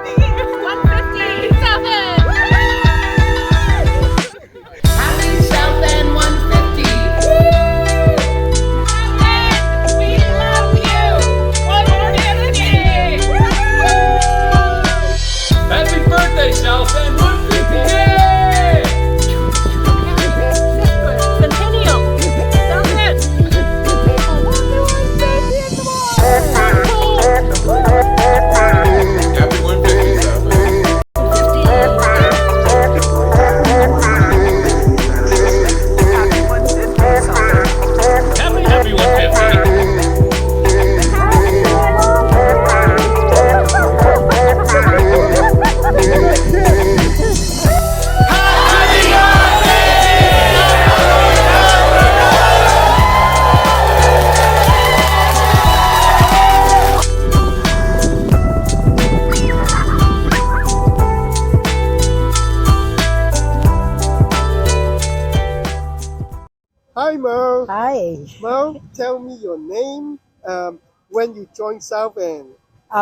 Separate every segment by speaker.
Speaker 1: 150. South End.
Speaker 2: Happy South End 150.
Speaker 1: South End, we love you. 150.
Speaker 3: Happy birthday, South End 150! Yay!
Speaker 1: Centennial. South End.
Speaker 3: Happy 150, South End. Happy 150.
Speaker 4: Hi, Merle.
Speaker 5: Hi,
Speaker 4: Merle, tell me your name when you joined South End.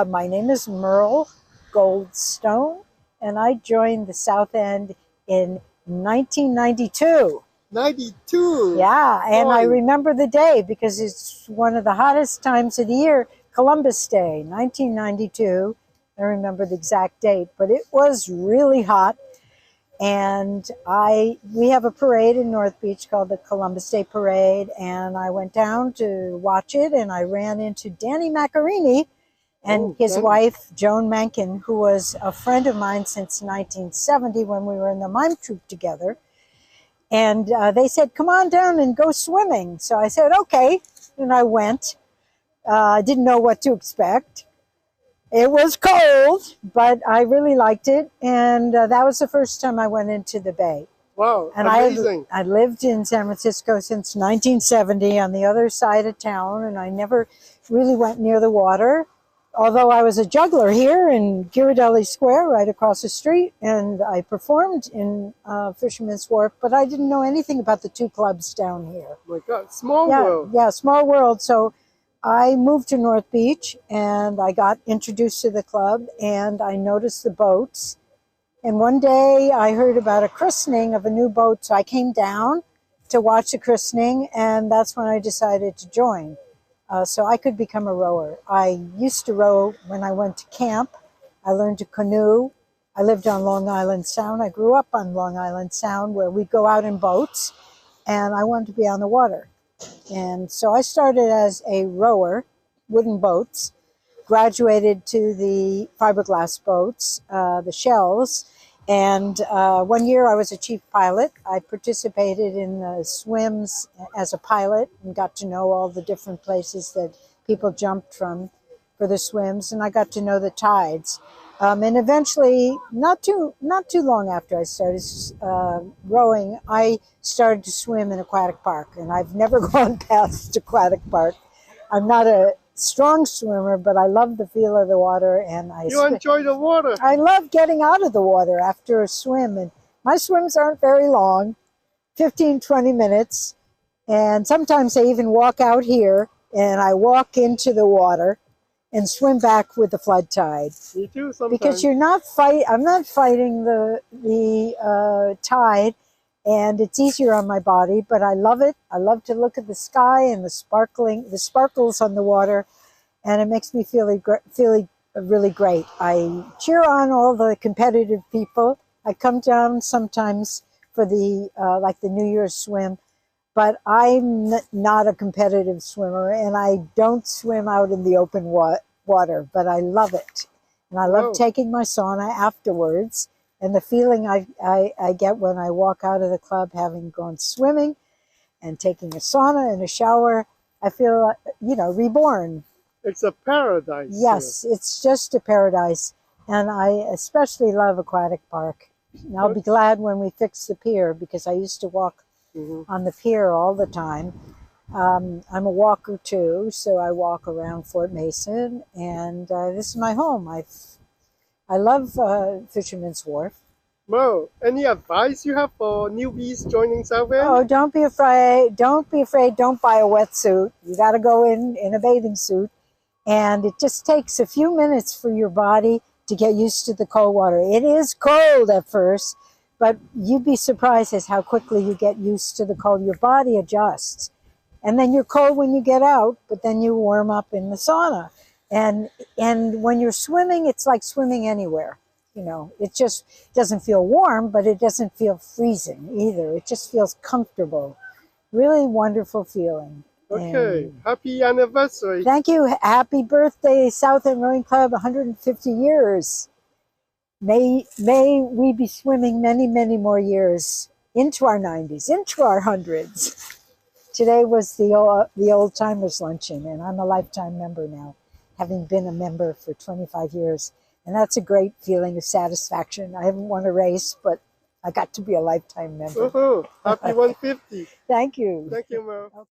Speaker 5: my name is Merle Goldstone, and I joined the South End in 1992.
Speaker 4: 92.
Speaker 5: Yeah, and I
Speaker 4: Boy.
Speaker 5: remember the day because it's one of the hottest times of the year, Columbus Day, 1992. I remember the exact date, but it was really hot. And we have a parade in North Beach called the Columbus Day Parade, and I went down to watch it, and I ran into Danny Macarini and his
Speaker 4: Danny.
Speaker 5: wife, Joan Mencken, who was a friend of mine since 1970 when we were in the mime troupe together. And they said, come on down and go swimming. So I said, okay, and I went. I didn't know what to expect. It was cold, but I really liked it. And that was the first time I went into the bay.
Speaker 4: Wow,
Speaker 5: And
Speaker 4: amazing.
Speaker 5: I lived in San Francisco since 1970 on the other side of town, and I never really went near the water. Although I was a juggler here in Ghirardelli Square, right across the street, and I performed in Fisherman's Wharf, but I didn't know anything about the two clubs down here.
Speaker 4: Oh my God, small world.
Speaker 5: Yeah, small world. So I moved to North Beach and I got introduced to the club and I noticed the boats. And one day I heard about a christening of a new boat. So I came down to watch the christening, and that's when I decided to join. So I could become a rower. I used to row when I went to camp. I learned to canoe. I lived on Long Island Sound. I grew up on Long Island Sound where we'd go out in boats, and I wanted to be on the water. And so I started as a rower, wooden boats, graduated to the fiberglass boats, the shells. And 1 year I was a chief pilot. I participated in the swims as a pilot and got to know all the different places that people jumped from for the swims. And I got to know the tides. And eventually, not too long after I started rowing, I started to swim in Aquatic Park. And I've never gone past Aquatic Park. I'm not a strong swimmer, but I love the feel of the water, and
Speaker 4: You enjoy the water.
Speaker 5: I love getting out of the water after a swim. And my swims aren't very long, 15, 20 minutes. And sometimes I even walk out here and I walk into the water and swim back with the flood tide.
Speaker 4: Me too, sometimes.
Speaker 5: Because I'm not fighting the tide, and it's easier on my body, but I love it. I love to look at the sky and the sparkles on the water, and it makes me feel really great. I cheer on all the competitive people. I come down sometimes for the like the New Year's swim, but I'm not a competitive swimmer, and I don't swim out in the open water, but I love it. And I love taking my sauna afterwards, and the feeling I get when I walk out of the club having gone swimming and taking a sauna and a shower, I feel, reborn.
Speaker 4: It's a paradise.
Speaker 5: Yes, it's just a paradise. And I especially love Aquatic Park. And I'll be glad when we fix the pier, because I used to walk on the pier all the time. I'm a walker too, so I walk around Fort Mason, and this is my home. I love Fisherman's Wharf.
Speaker 4: Well, any advice you have for newbies joining South End?
Speaker 5: Oh, don't be afraid. Don't be afraid. Don't buy a wetsuit. You got to go in a bathing suit. And it just takes a few minutes for your body to get used to the cold water. It is cold at first, but you'd be surprised as how quickly you get used to the cold. Your body adjusts. And then you're cold when you get out, but then you warm up in the sauna. And when you're swimming, it's like swimming anywhere. You know, it just doesn't feel warm, but it doesn't feel freezing either. It just feels comfortable. Really wonderful feeling.
Speaker 4: Okay,
Speaker 5: And
Speaker 4: happy anniversary.
Speaker 5: thank you. Happy birthday, South End Rowing Club, 150 years. May we be swimming many, many more years into our 90s, into our hundreds. Today was the old timers luncheon, and I'm a lifetime member now, having been a member for 25 years. And that's a great feeling of satisfaction. I haven't won a race, but I got to be a lifetime member.
Speaker 4: Woohoo! Happy 150.
Speaker 5: Thank you.
Speaker 4: Thank you, Merle.